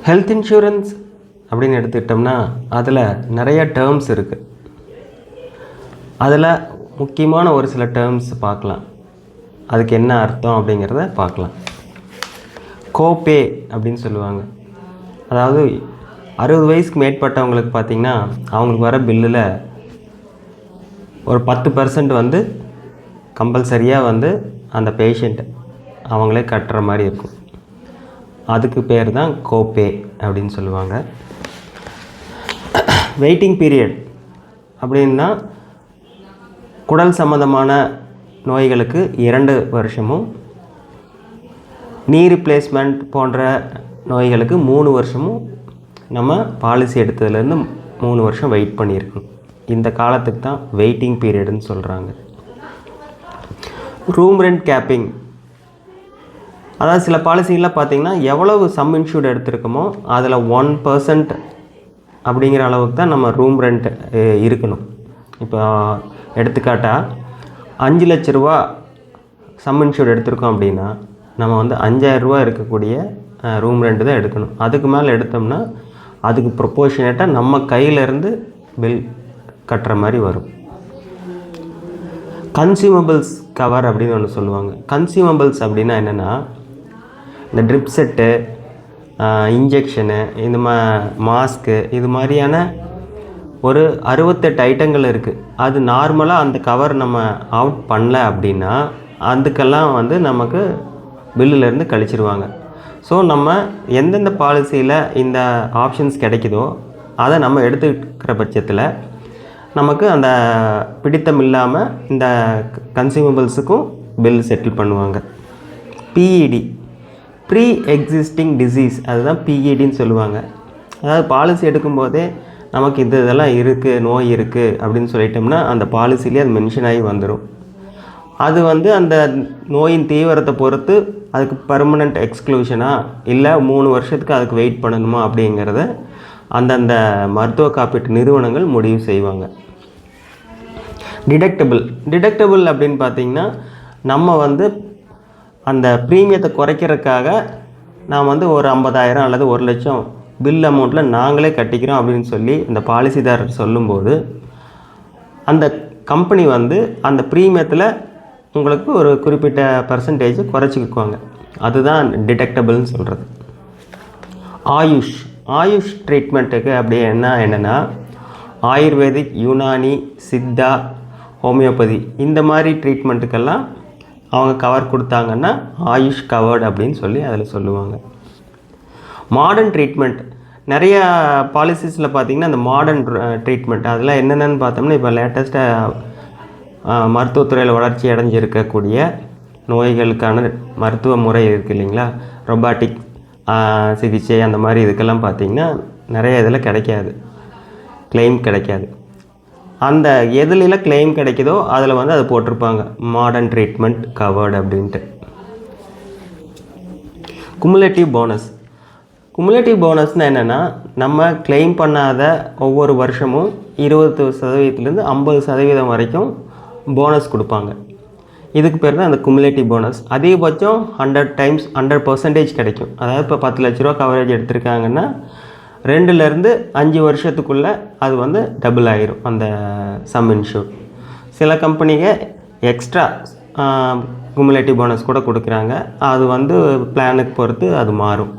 Health insurance அப்படின்னு எடுத்துக்கிட்டோம்னா அதில் நிறைய டேர்ம்ஸ் இருக்குது. அதில் முக்கியமான ஒரு சில டேர்ம்ஸ் பார்க்கலாம். அதுக்கு என்ன அர்த்தம் அப்படிங்கிறத பார்க்கலாம். கோபே அப்படின்னு சொல்லுவாங்க. அதாவது 60 வயசுக்கு மேற்பட்டவங்களுக்கு பார்த்திங்கன்னா அவங்களுக்கு வர பில்லில் ஒரு 10% வந்து கம்பல்சரியாக வந்து அந்த பேஷண்ட் அவங்களே கட்டுற மாதிரி இருக்கும். அதுக்கு பேர் தான் கோபே அப்படின்னு சொல்லுவாங்க. வெயிட்டிங் பீரியட் அப்படின்னா குடல் சம்மந்தமான நோய்களுக்கு 2 வருஷமும், நீ ரீப்ளேஸ்மெண்ட் போன்ற நோய்களுக்கு 3 வருஷமும் நம்ம பாலிசி எடுத்ததுலேருந்து 3 வருஷம் வெயிட் பண்ணியிருக்கணும். இந்த காலத்துக்கு தான் வெயிட்டிங் பீரியடுன்னு சொல்கிறாங்க. ரூம் ரெண்ட் கேப்பிங், அதாவது சில பாலிசிகள்லாம் பார்த்திங்கன்னா எவ்வளவு சம் இன்சூர்டு எடுத்திருக்கோமோ அதில் 1% அப்படிங்கிற அளவுக்கு தான் நம்ம ரூம் ரெண்ட் இருக்கணும். இப்போ எடுத்துக்காட்டால் 5 லட்ச ரூபா சம் இன்சூர்டு எடுத்திருக்கோம் அப்படின்னா நம்ம வந்து 5000 ரூபா இருக்கக்கூடிய ரூம் ரெண்ட் தான் எடுக்கணும். அதுக்கு மேலே எடுத்தோம்னா அதுக்கு ப்ரொப்போர்ஷனேட்டாக நம்ம கையிலேருந்து பில் கட்டுற மாதிரி வரும். கன்சியூமபிள்ஸ் கவர் அப்படின்னு ஒன்று சொல்லுவாங்க. கன்சியூமபிள்ஸ் அப்படின்னா என்னென்னா இந்த ட்ரிப் செட்டு, இன்ஜெக்ஷனு, இந்த மாஸ்க்கு, இது மாதிரியான ஒரு 68 ஐட்டங்கள் இருக்குது. அது நார்மலாக அந்த கவர் நம்ம அவுட் பண்ணல அப்படின்னா அதுக்கெல்லாம் வந்து நமக்கு பில்லுலேருந்து கழிச்சிருவாங்க. ஸோ நம்ம எந்தெந்த பாலிசியில் இந்த ஆப்ஷன்ஸ் கிடைக்குதோ அதை நம்ம எடுத்துக்கிற பட்சத்தில் நமக்கு அந்த பிடித்தம் இல்லாமல் இந்த கன்சியூமபிள்ஸுக்கும் பில் செட்டில் பண்ணுவாங்க. பிஇடி, ப்ரீ எக்ஸிஸ்டிங் டிசீஸ், அதுதான் பிஇடின்னு சொல்லுவாங்க. அதாவது பாலிசி எடுக்கும்போதே நமக்கு இதெல்லாம் இருக்குது, நோய் இருக்குது அப்படின்னு சொல்லிட்டோம்னா அந்த பாலிசிலேயே அது மென்ஷன் ஆகி வந்துடும். அது வந்து அந்த நோயின் தீவிரத்தை பொறுத்து அதுக்கு பர்மனெண்ட் எக்ஸ்க்ளூஷனா இல்லை 3 வருஷத்துக்கு அதுக்கு வெயிட் பண்ணணுமா அப்படிங்கிறத அந்தந்த மருத்துவ காப்பீட்டு நிறுவனங்கள் முடிவு செய்வாங்க. டிடக்டபிள் அப்படின்னு பார்த்திங்கன்னா நம்ம வந்து அந்த ப்ரீமியத்தை குறைக்கிறதுக்காக நாம் வந்து ஒரு 50,000 அல்லது 1 லட்சம் பில் அமௌண்ட்டில் நாங்களே கட்டிக்கிறோம் அப்படின்னு சொல்லி இந்த பாலிசிதாரர் சொல்லும்போது அந்த கம்பெனி வந்து அந்த ப்ரீமியத்தில் உங்களுக்கு ஒரு குறிப்பிட்ட பர்சன்டேஜ் குறைச்சிக்குவாங்க. அதுதான் டிடக்டபிள்னு சொல்கிறது. ஆயுஷ் ட்ரீட்மெண்ட்டுக்கு அப்படி என்னென்னா ஆயுர்வேதிக், யுனானி, சித்தா, ஹோமியோபதி இந்த மாதிரி ட்ரீட்மெண்ட்டுக்கெல்லாம் அவங்க கவர் கொடுத்தாங்கன்னா ஆயுஷ் கவர்டு அப்படின்னு சொல்லி அதில் சொல்லுவாங்க. மாடர்ன் ட்ரீட்மெண்ட், நிறையா பாலிசிஸில் பார்த்திங்கன்னா அந்த மாடர்ன் ட்ரீட்மெண்ட் அதெல்லாம் என்னென்னு பார்த்தோம்னா இப்போ லேட்டஸ்ட்டாக மருத்துவத்துறையில் வளர்ச்சி அடைஞ்சிருக்கக்கூடிய நோய்களுக்கான மருத்துவ முறை இருக்குது இல்லைங்களா, ரொபாட்டிக் சிகிச்சை அந்த மாதிரி இதுக்கெல்லாம் பார்த்திங்கன்னா நிறைய இதில் கிடைக்காது, கிளைம் கிடைக்காது. அந்த எதுலாம் கிளைம் கிடைக்குதோ அதில் வந்து அது போட்டிருப்பாங்க மாடர்ன் ட்ரீட்மெண்ட் கவர்டு அப்படின்ட்டு. குமுலேட்டிவ் போனஸ்னால் என்னென்னா நம்ம கிளைம் பண்ணாத ஒவ்வொரு வருஷமும் 20% 50% வரைக்கும் போனஸ் கொடுப்பாங்க. இதுக்கு பேர் தான் அந்த குமுலேட்டிவ் போனஸ். அதிகபட்சம் 100% கிடைக்கும். அதாவது இப்போ 10 லட்ச ரூபா கவரேஜ் எடுத்திருக்காங்கன்னா 2லேருந்து 5 வருஷத்துக்குள்ளே அது வந்து டபுள் ஆகிரும் அந்த சம் இன்சூர். சில கம்பெனிங்க எக்ஸ்ட்ரா குமுலேட்டிவ் போனஸ் கூட கொடுக்குறாங்க. அது வந்து பிளானுக்கு பொறுத்து அது மாறும்.